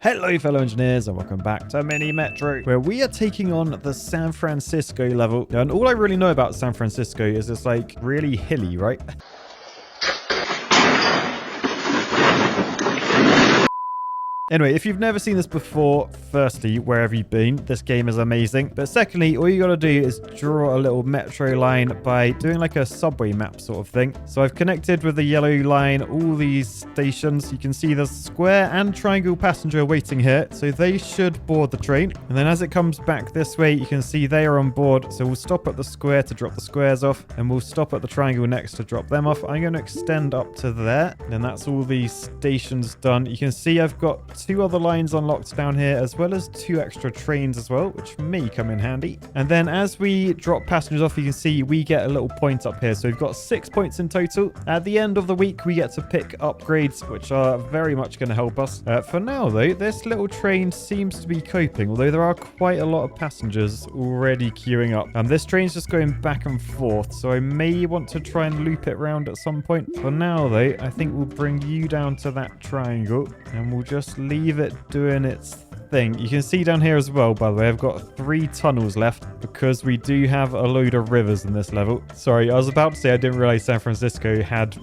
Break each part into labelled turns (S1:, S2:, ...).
S1: Hello fellow engineers and welcome back to Mini Metro, where we are taking on the San Francisco level. And all I really know about San Francisco is it's like really hilly, right? Anyway, if you've never seen this before, firstly, where have you been? This game is amazing. But secondly, all you gotta do is draw a little metro line by doing like a subway map sort of thing. So I've connected with the yellow line all these stations. You can see there's square and triangle passenger waiting here. So they should board the train. And then as it comes back this way, you can see they are on board. So we'll stop at the square to drop the squares off. And we'll stop at the triangle next to drop them off. I'm going to extend up to there. And that's all these stations done. You can see I've got 2 other lines unlocked down here, as well as 2 extra trains as well, which may come in handy. And then as we drop passengers off, you can see we get a little point up here. So we've got 6 points in total. At the end of the week, we get to pick upgrades, which are very much going to help us. For now, though, this little train seems to be coping, although there are quite a lot of passengers already queuing up. This train's just going back and forth, so I may want to try and loop it round at some point. For now, though, I think we'll bring you down to that triangle, and we'll just leave it doing its thing. You can see down here as well, by the way, I've got 3 tunnels left because we do have a load of rivers in this level. Sorry, I was about to say I didn't realize San Francisco had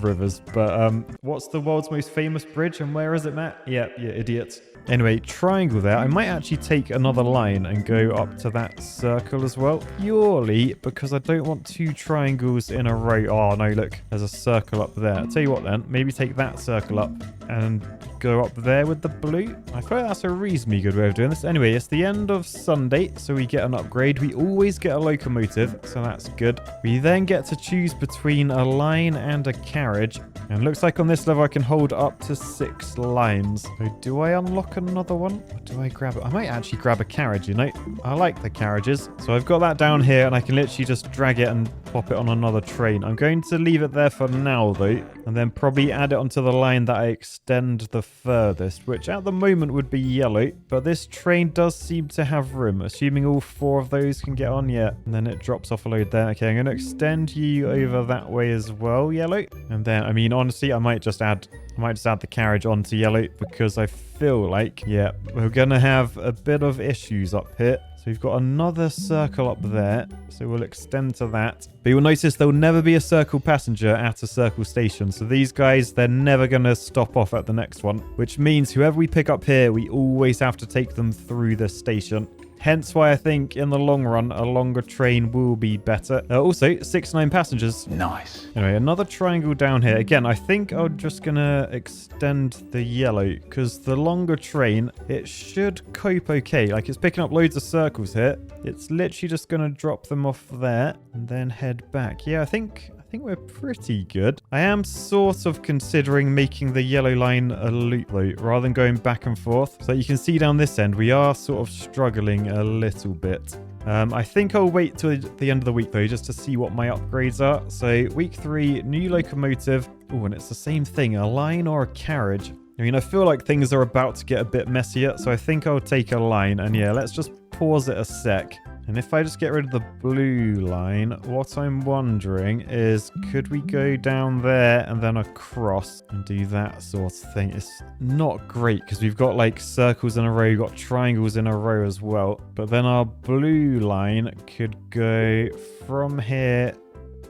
S1: rivers, but what's the world's most famous bridge and where is it, Matt? Yeah, you idiot. Anyway, triangle there. I might actually take another line and go up to that circle as well, purely because I don't want 2 triangles in a row. Oh no, look, there's a circle up there. I'll tell you what then, maybe take that circle up and go up there with the blue. I feel like that's a reasonably good way of doing this. Anyway, it's the end of Sunday, so we get an upgrade. We always get a locomotive, so that's good. We then get to choose between a line and a carriage. And looks like on this level I can hold up to 6 lines. So do I unlock another one? Or do I grab it? I might actually grab a carriage, you know. I like the carriages. So I've got that down here and I can literally just drag it and pop it on another train. I'm going to leave it there for now though, and then probably add it onto the line that I extend the furthest, which at the moment would be yellow. But this train does seem to have room, assuming all 4 of those can get on. Yeah, and then it drops off a load there. Okay, I'm going to extend you over that way as well, yellow. And then, I mean, honestly, I might just add the carriage onto yellow because I feel like, yeah, we're going to have a bit of issues up here. So we've got another circle up there, so we'll extend to that. But you'll notice there'll never be a circle passenger at a circle station. So these guys, they're never going to stop off at the next one, which means whoever we pick up here, we always have to take them through the station. Hence why I think in the long run, a longer train will be better. Also, 69 passengers. Nice. Anyway, another triangle down here. Again, I think I'm just going to extend the yellow because the longer train, it should cope okay. Like it's picking up loads of circles here. It's literally just going to drop them off there and then head back. Yeah, I think we're pretty good. I am sort of considering making the yellow line a loop though, rather than going back and forth. So you can see down this end, we are sort of struggling a little bit. I think I'll wait till the end of the week though, just to see what my upgrades are. So week 3, new locomotive. Oh, and it's the same thing, a line or a carriage. I mean, I feel like things are about to get a bit messier, so I think I'll take a line. And yeah, let's just pause it a sec. And if I just get rid of the blue line, what I'm wondering is, could we go down there and then across and do that sort of thing? It's not great because we've got like circles in a row, we've got triangles in a row as well. But then our blue line could go from here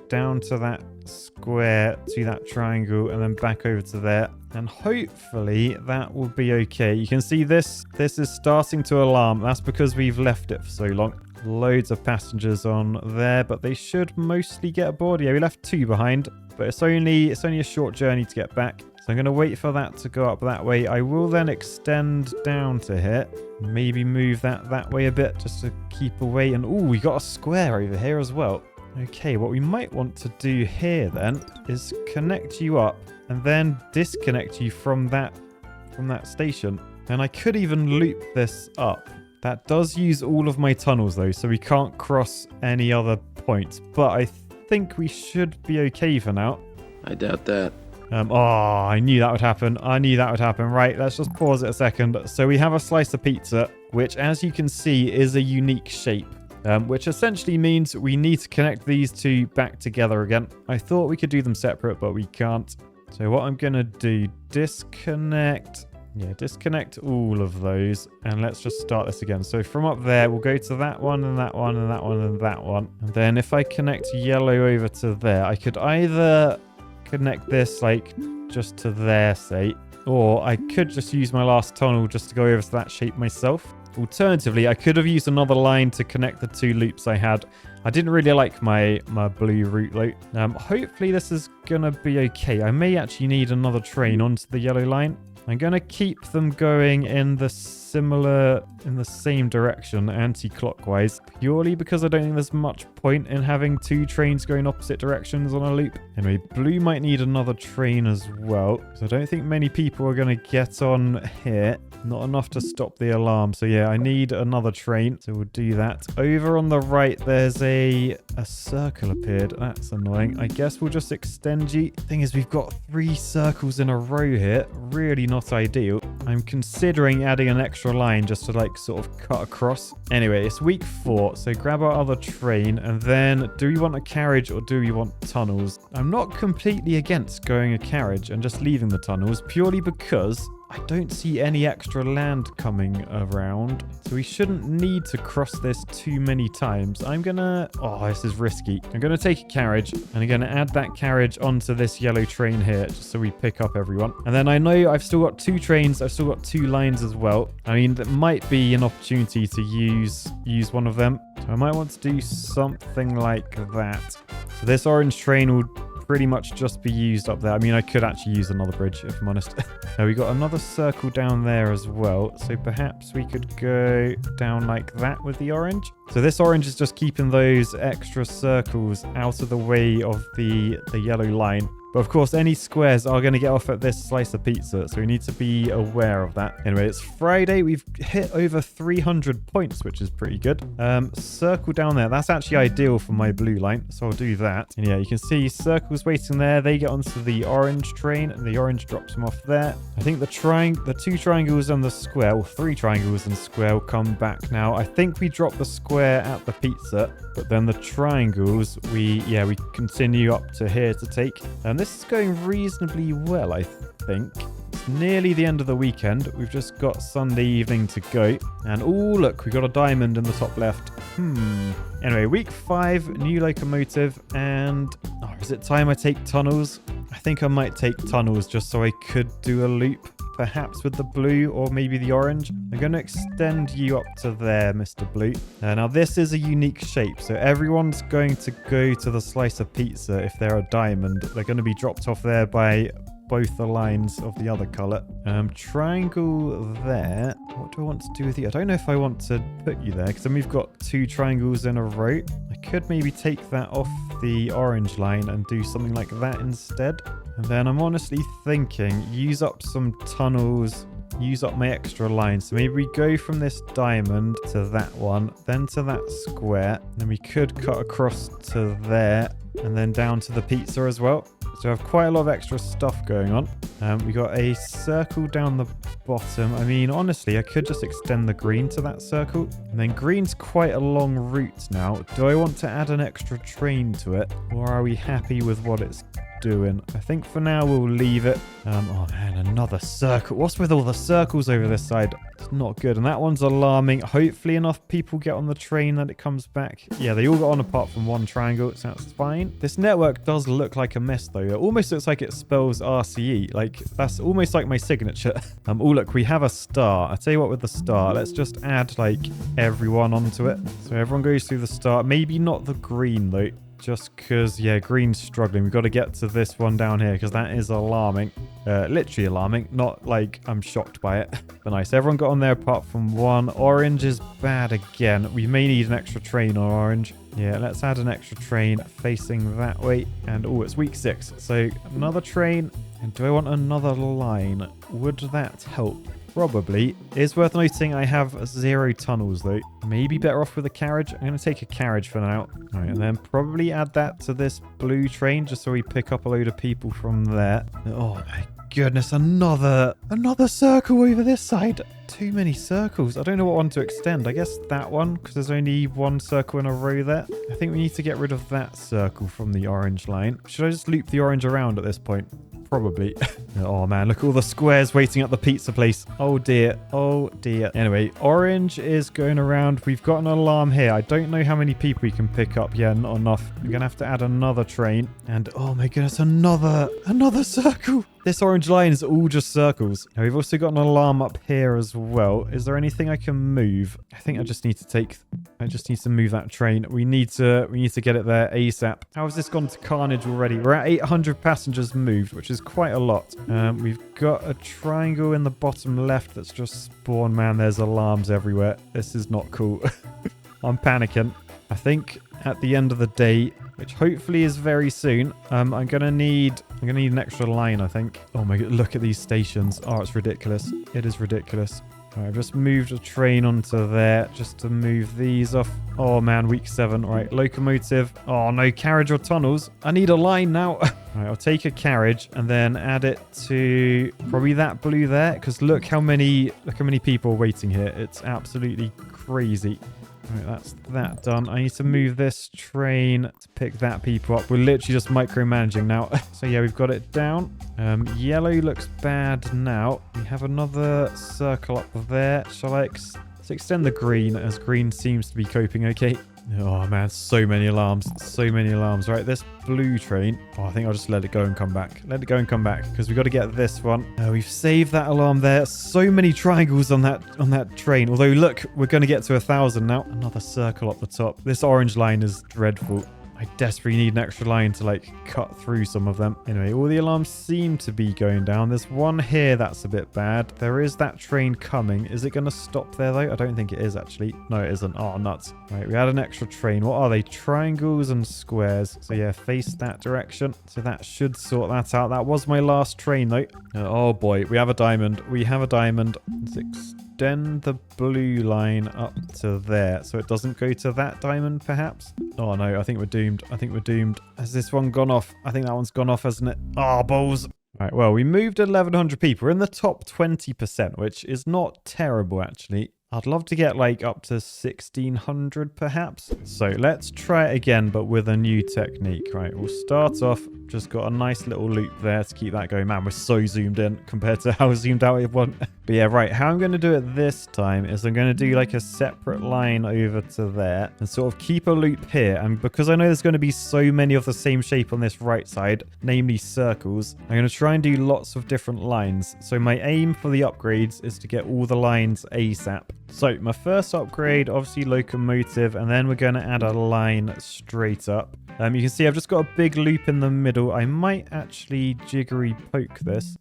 S1: down to that square to that triangle and then back over to there. And hopefully that will be okay. You can see this is starting to alarm. That's because we've left it for so long. Loads of passengers on there, but they should mostly get aboard. Yeah, we left 2 behind, but it's only a short journey to get back. So I'm going to wait for that to go up that way. I will then extend down to here. Maybe move that way a bit just to keep away. And oh, we got a square over here as well. Okay, what we might want to do here then is connect you up and then disconnect you from that station. And I could even loop this up. That does use all of my tunnels though, so we can't cross any other points. But I think we should be okay for now.
S2: I doubt that.
S1: Oh, I knew that would happen. Right, let's just pause it a second. So we have a slice of pizza, which as you can see is a unique shape. Which essentially means we need to connect these 2 back together again. I thought we could do them separate, but we can't. So what I'm going to do, disconnect Yeah, disconnect all of those and let's just start this again. So from up there, we'll go to that one and that one and that one and that one. And then if I connect yellow over to there, I could either connect this like just to there, say, or I could just use my last tunnel just to go over to that shape myself. Alternatively, I could have used another line to connect the two loops I had. I didn't really like my blue route loop. Hopefully this is going to be okay. I may actually need another train onto the yellow line. I'm going to keep them going in the same direction, anti-clockwise, purely because I don't think there's much point in having two trains going opposite directions on a loop. Anyway, blue might need another train as well, so I don't think many people are going to get on here. Not enough to stop the alarm. So yeah, I need another train. So we'll do that. Over on the right, there's a circle appeared. That's annoying. I guess we'll just extend you. Thing is, we've got 3 circles in a row here. Really not ideal. I'm considering adding an extra line just to like sort of cut across. Anyway, it's week 4. So grab our other train. And then do we want a carriage or do we want tunnels? I'm not completely against going a carriage and just leaving the tunnels purely because I don't see any extra land coming around, so we shouldn't need to cross this too many times. I'm gonna... Oh, this is risky. I'm gonna take a carriage, and I'm gonna add that carriage onto this yellow train here, just so we pick up everyone. And then I know I've still got 2 trains. I've still got 2 lines as well. I mean, that might be an opportunity to use one of them. So I might want to do something like that. So this orange train will pretty much just be used up there. I mean, I could actually use another bridge, if I'm honest. Now, we got another circle down there as well. So perhaps we could go down like that with the orange. So this orange is just keeping those extra circles out of the way of the yellow line. But of course, any squares are going to get off at this slice of pizza, so we need to be aware of that. Anyway, it's Friday. We've hit over 300 points, which is pretty good. Circle down there. That's actually ideal for my blue line, so I'll do that. And yeah, you can see circles waiting there. They get onto the orange train, and the orange drops them off there. I think the 2 triangles and the square, or 3 triangles and square will come back now. I think we drop the square at the pizza, but then the triangles, we continue up to here to take. And this is going reasonably well, I think. It's nearly the end of the weekend. We've just got Sunday evening to go. And oh, look, we got a diamond in the top left. Anyway, week 5, new locomotive. And is it time I take tunnels? I think I might take tunnels just so I could do a loop. Perhaps with the blue or maybe the orange. I'm going to extend you up to there, Mr. Blue. Now, this is a unique shape. So everyone's going to go to the slice of pizza if they're a diamond. They're going to be dropped off there by both the lines of the other color. Triangle there. What do I want to do with you? I don't know if I want to put you there because then we've got 2 triangles in a row. I could maybe take that off the orange line and do something like that instead. And then I'm honestly thinking, use up some tunnels, use up my extra line. So maybe we go from this diamond to that one, then to that square. Then we could cut across to there and then down to the pizza as well. So I have quite a lot of extra stuff going on. We got a circle down the bottom. I mean, honestly, I could just extend the green to that circle. And then green's quite a long route now. Do I want to add an extra train to it? Or are we happy with what it's doing? I think for now we'll leave it. Oh man, another circle. What's with all the circles over this side? It's not good. And that one's alarming. Hopefully enough people get on the train that it comes back. Yeah, they all got on apart from one triangle, so that's fine. This network does look like a mess though. It almost looks like it spells RCE. Like, that's almost like my signature. Oh look, we have a star. I tell you what, with the star, let's just add like everyone onto it. So everyone goes through the star. Maybe not the green though. Just because, yeah, green's struggling. We've got to get to this one down here because that is alarming. Literally alarming. Not like I'm shocked by it. But nice. Everyone got on there apart from one. Orange is bad again. We may need an extra train on orange. Yeah, let's add an extra train facing that way. And, oh, it's week 6. So, another train. And do I want another line? Would that help? Probably. It's worth noting I have 0 tunnels though. Maybe better off with a carriage. I'm going to take a carriage for now. All right, and then probably add that to this blue train just so we pick up a load of people from there. Oh my goodness, another circle over this side. Too many circles. I don't know what one to extend. I guess that one, because there's only 1 circle in a row there. I think we need to get rid of that circle from the orange line. Should I just loop the orange around at this point? Probably. Oh, man. Look at all the squares waiting at the pizza place. Oh, dear. Oh, dear. Anyway, orange is going around. We've got an alarm here. I don't know how many people we can pick up. Yeah, not enough. We're going to have to add another train. And, oh, my goodness, another circle. This orange line is all just circles. Now, we've also got an alarm up here as well. Is there anything I can move? I think I just need to move that train. We need to get it there ASAP. How has this gone to carnage already? We're at 800 passengers moved, which is quite a lot. We've got a triangle in the bottom left that's just spawned. Man, there's alarms everywhere. This is not cool. I'm panicking. I think at the end of the day, which hopefully is very soon, I'm gonna need an extra line, I think. Oh my god, look at these stations. Oh, it's ridiculous. It is ridiculous. All right, I've just moved a train onto there just to move these off. Oh man, week 7. All right, locomotive. Oh no, carriage or tunnels. I need a line now. All right, I'll take a carriage and then add it to probably that blue there, because look how many people are waiting here. It's absolutely crazy. Right, that's that done. I need to move this train to pick that people up. We're literally just micromanaging now. So yeah, we've got it down. Yellow looks bad now. We have another circle up there. Shall I extend the green, as green seems to be coping okay? Oh man, so many alarms. So many alarms. Right, this blue train. Oh, I think I'll just let it go and come back. Let it go and come back, because we've got to get this one. We've saved that alarm there. So many triangles on that train. Although, look, we're going to get to 1,000 now. Another circle up the top. This orange line is dreadful. I desperately need an extra line to like cut through some of them. Anyway, all the alarms seem to be going down. There's one here that's a bit bad. There is that train coming. Is it going to stop there though? I don't think it is actually. No, it isn't. Oh, nuts. Right, we had an extra train. What are they? Triangles and squares. So yeah, face that direction. So that should sort that out. That was my last train though. Oh boy, we have a diamond. We have a diamond. Let's extend the blue line up to there so it doesn't go to that diamond perhaps. Oh no, I think we're doomed. I think we're doomed. Has this one gone off? I think that one's gone off, hasn't it? Oh, balls. Right, well, we moved 1,100 people. We're in the top 20%, which is not terrible actually. I'd love to get like up to 1,600 perhaps. So let's try it again, but with a new technique. Right, we'll start off. Just got a nice little loop there to keep that going. Man, we're so zoomed in compared to how zoomed out it was. But yeah, right, how I'm going to do it this time is I'm going to do like a separate line over to there and sort of keep a loop here. And because I know there's going to be so many of the same shape on this right side, namely circles, I'm going to try and do lots of different lines. So my aim for the upgrades is to get all the lines ASAP. So my first upgrade, obviously locomotive, and then we're going to add a line straight up. You can see I've just got a big loop in the middle. I might actually jiggery poke this.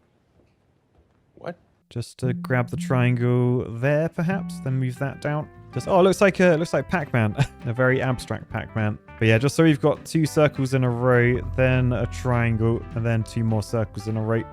S2: What?
S1: Just to grab the triangle there, perhaps, then move that down. Just, oh, it looks like Pac-Man, a very abstract Pac-Man. But yeah, just so we've got 2 circles in a row, then a triangle, and then 2 more circles in a row.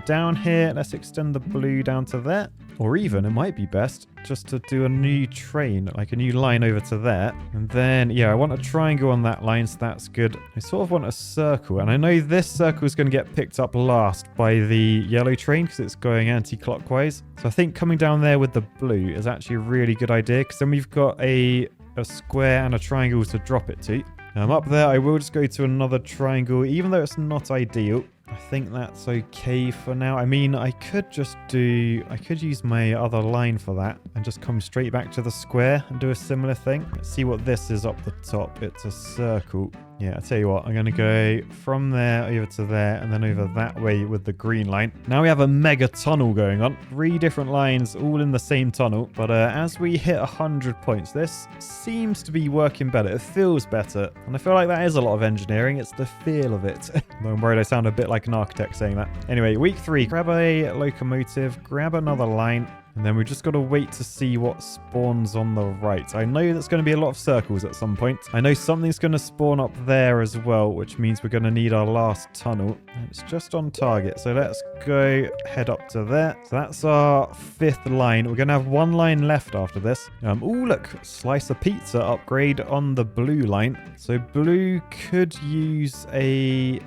S1: Down here, let's extend the blue down to there. Or even, it might be best just to do a new train, like a new line over to there. And then, yeah, I want a triangle on that line, so that's good. I sort of want a circle. And I know this circle is going to get picked up last by the yellow train because it's going anti-clockwise. So I think coming down there with the blue is actually a really good idea, because then we've got a square and a triangle to drop it to. Up there, I will just go to another triangle, even though it's not ideal. I think that's okay for now. I mean, I could use my other line for that and just come straight back to the square and do a similar thing. Let's see what this is up the top. It's a circle. Yeah, I'll tell you what, I'm going to go from there over to there and then over that way with the green line. Now we have a mega tunnel going on. 3 different lines all in the same tunnel. But as we hit 100 points, this seems to be working better. It feels better. And I feel like that is a lot of engineering. It's the feel of it. I'm worried I sound a bit like an architect saying that. Anyway, week 3, grab a locomotive, grab another line. And then we've just got to wait to see what spawns on the right. I know there's going to be a lot of circles at some point. I know something's going to spawn up there as well, which means we're going to need our last tunnel. And it's just on target. So let's go head up to there. So that's our 5th line. We're going to have 1 line left after this. Oh, look, slice of pizza upgrade on the blue line. So blue could use a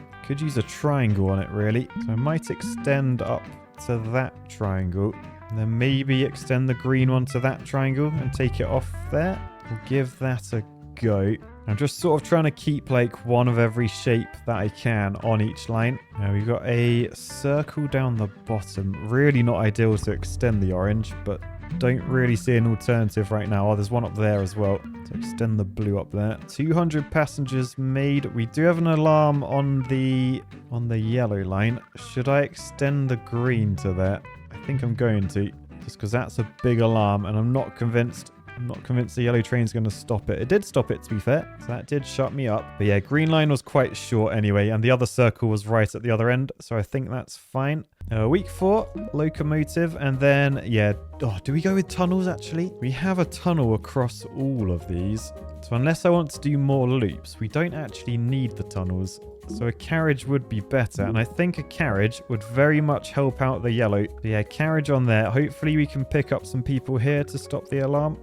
S1: triangle on it, really. So I might extend up to that triangle. And then maybe extend the green one to that triangle and take it off there. We'll give that a go. I'm just sort of trying to keep like one of every shape that I can on each line. Now we've got a circle down the bottom. Really not ideal to extend the orange, but don't really see an alternative right now. Oh, there's one up there as well. To extend the blue up there. 200 passengers made. We do have an alarm on the yellow line. Should I extend the green to there? I think I'm going to. Just because that's a big alarm and I'm not convinced the yellow train's going to stop it. It did stop it, to be fair. So that did shut me up. But yeah, green line was quite short anyway. And the other circle was right at the other end. So I think that's fine. Week 4, locomotive. And then, yeah. Oh, do we go with tunnels, actually? We have a tunnel across all of these. So unless I want to do more loops, we don't actually need the tunnels. So a carriage would be better. And I think a carriage would very much help out the yellow. But yeah, carriage on there. Hopefully we can pick up some people here to stop the alarm.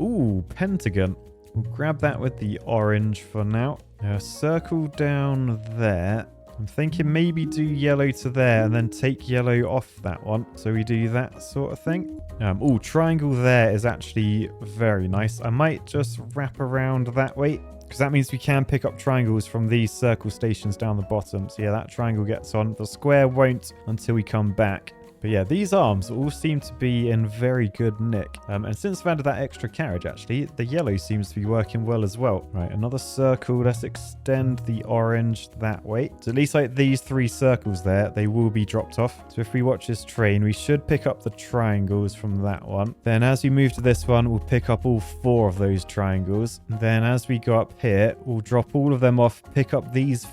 S1: Ooh, pentagon. We'll grab that with the orange for now. Circle down there. I'm thinking maybe do yellow to there and then take yellow off that one. So we do that sort of thing. Ooh, triangle there is actually very nice. I might just wrap around that way, because that means we can pick up triangles from these circle stations down the bottom. So yeah, that triangle gets on. The square won't until we come back. But yeah, these arms all seem to be in very good nick. And since I've added that extra carriage, actually, the yellow seems to be working well as well. Right, another circle. Let's extend the orange that way. So at least like these 3 circles there, they will be dropped off. So if we watch this train, we should pick up the triangles from that one. Then as we move to this one, we'll pick up all 4 of those triangles. Then as we go up here, we'll drop all of them off, pick up these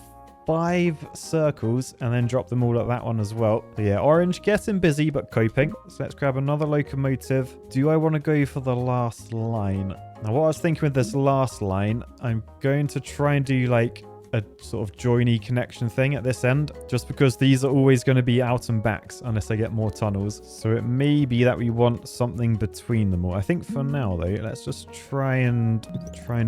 S1: 5 circles and then drop them all at that one as well. So yeah, orange getting busy but coping. So let's grab another locomotive. Do I want to go for the last line? Now what I was thinking with this last line, I'm going to try and do like a sort of joiny connection thing at this end, just because these are always going to be out and backs unless I get more tunnels. So it may be that we want something between them all. I think for now though, let's just try and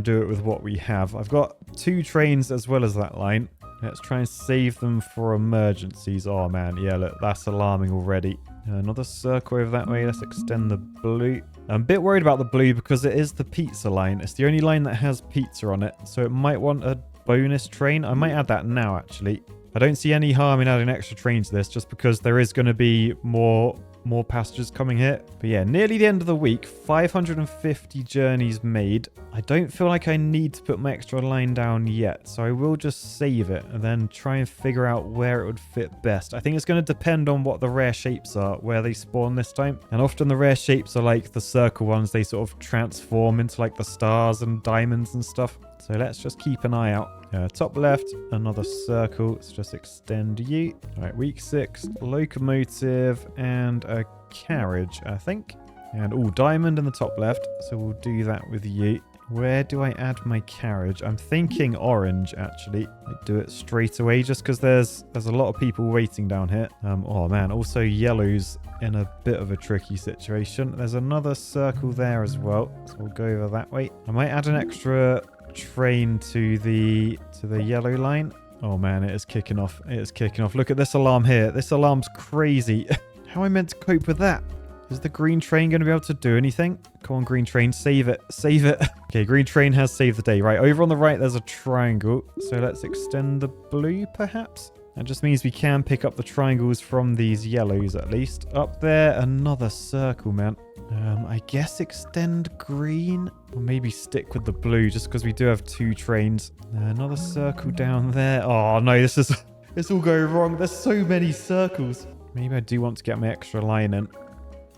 S1: do it with what we have. I've got 2 trains as well as that line. Let's try and save them for emergencies. Oh, man. Yeah, look, that's alarming already. Another circle over that way. Let's extend the blue. I'm a bit worried about the blue because it is the pizza line. It's the only line that has pizza on it. So it might want a bonus train. I might add that now, actually. I don't see any harm in adding extra train to this just because there is going to be more passengers coming here. But yeah, nearly the end of the week, 550 journeys made. I don't feel like I need to put my extra line down yet, so I will just save it and then try and figure out where it would fit best. I think it's going to depend on what the rare shapes are, where they spawn this time. And often the rare shapes are like the circle ones. They sort of transform into like the stars and diamonds and stuff. So let's just keep an eye out. Top left, another circle. Let's just extend you. All right, week 6, locomotive and a carriage, I think. And diamond in the top left. So we'll do that with you. Where do I add my carriage? I'm thinking orange, actually. I'd do it straight away just because there's a lot of people waiting down here. Oh, man. Also, yellow's in a bit of a tricky situation. There's another circle there as well. So we'll go over that way. I might add an extra train to the yellow line. Oh man, it is kicking off. It is kicking off. Look at this alarm here. This alarm's crazy. How am I meant to cope with that? Is the green train going to be able to do anything? Come on, green train, save it. Save it. Okay, green train has saved the day. Right, over on the right, there's a triangle. So let's extend the blue, perhaps. That just means we can pick up the triangles from these yellows, at least. Up there, another circle, man. I guess extend green, or maybe stick with the blue, just because we do have 2 trains. Another circle down there. Oh, no, it's all going wrong. There's so many circles. Maybe I do want to get my extra line in.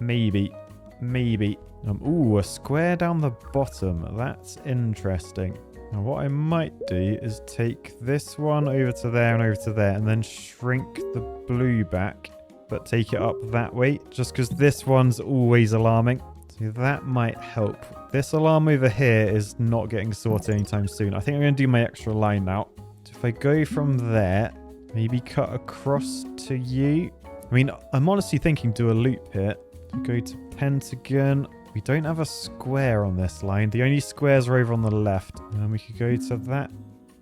S1: Maybe. Ooh, a square down the bottom. That's interesting. Now, what I might do is take this one over to there and over to there, and then shrink the blue back, but take it up that way, just because this one's always alarming. So that might help. This alarm over here is not getting sorted anytime soon. I think I'm going to do my extra line now. So if I go from there, maybe cut across to you. I mean, I'm honestly thinking do a loop here. Go to pentagon. We don't have a square on this line. The only squares are over on the left. And we could go to that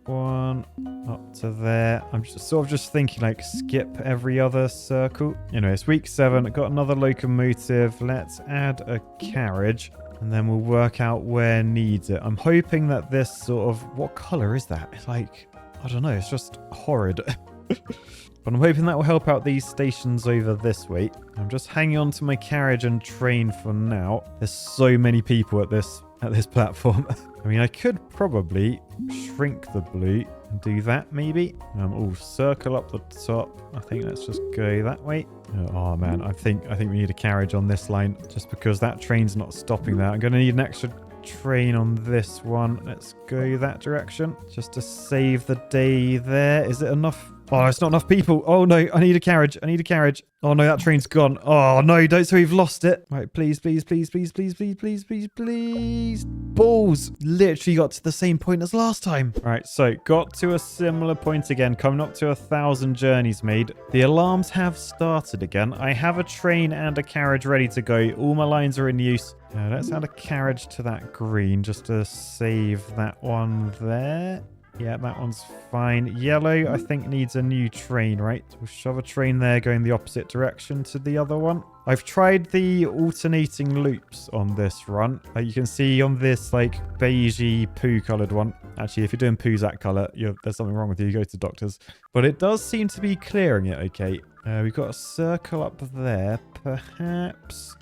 S1: one, up to there. I'm just thinking like skip every other circle. Anyway, it's week 7. I got another locomotive. Let's add a carriage. And then we'll work out where needs it. I'm hoping that this sort of... What colour is that? It's like... I don't know. It's just horrid. But I'm hoping that will help out these stations over this way. I'm just hanging on to my carriage and train for now. There's so many people at this platform. I mean, I could probably shrink the blue and do that maybe. Oh, circle up the top. I think let's just go that way. Oh man, I think we need a carriage on this line just because that train's not stopping there. I'm going to need an extra train on this one. Let's go that direction just to save the day there. Is it enough? Oh, it's not enough people. Oh no, I need a carriage. I need a carriage. Oh no, that train's gone. Oh no, don't say we've lost it. Right, please, please, please, please, please, please, please, please, please. Balls. Literally got to the same point as last time. All right, so got to a similar point again, coming up to 1,000 journeys made. The alarms have started again. I have a train and a carriage ready to go. All my lines are in use. Let's add a carriage to that green just to save that one there. Yeah, that one's fine. Yellow, I think, needs a new train, right? We'll shove a train there going the opposite direction to the other one. I've tried the alternating loops on this run. You can see on this, like, beigey poo-coloured one. Actually, if you're doing poos that colour, there's something wrong with you. You go to doctors. But it does seem to be clearing it okay. We've got a circle up there. Perhaps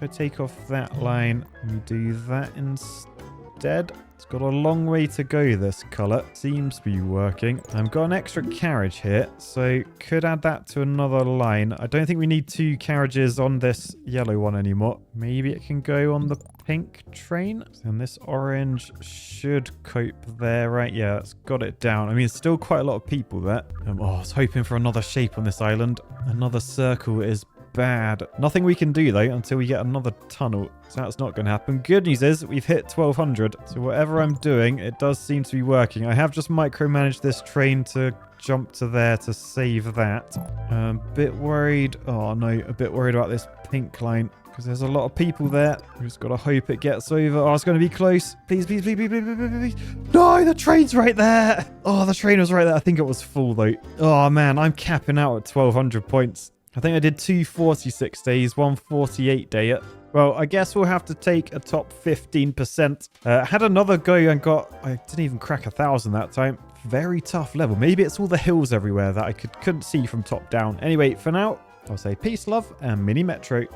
S1: I take off that line and we do that instead. It's got a long way to go, this colour. Seems to be working. I've got an extra carriage here, so could add that to another line. I don't think we need 2 carriages on this yellow one anymore. Maybe it can go on the pink train. And this orange should cope there, right? Yeah, it's got it down. I mean, it's still quite a lot of people there. I was hoping for another shape on this island. Another circle is bad. Nothing we can do though until we get another tunnel, so that's not going to happen. Good news is we've hit 1200, so whatever I'm doing, it does seem to be working. I have just micromanaged this train to jump to there to save that. A bit worried. Oh no, a bit worried about this pink line because there's a lot of people there. We just got to hope it gets over. Oh, it's going to be close. Please, please, please, please, please, please, please, please. No, the train's right there. Oh, the train was right there. I think it was full though. Oh man, I'm capping out at 1200 points. I think I did 2 46 days, 1 48 day. Well, I guess we'll have to take a top 15%. Had another go and I didn't even crack 1,000 that time. Very tough level. Maybe it's all the hills everywhere that I couldn't see from top down. Anyway, for now, I'll say peace, love, and mini metro.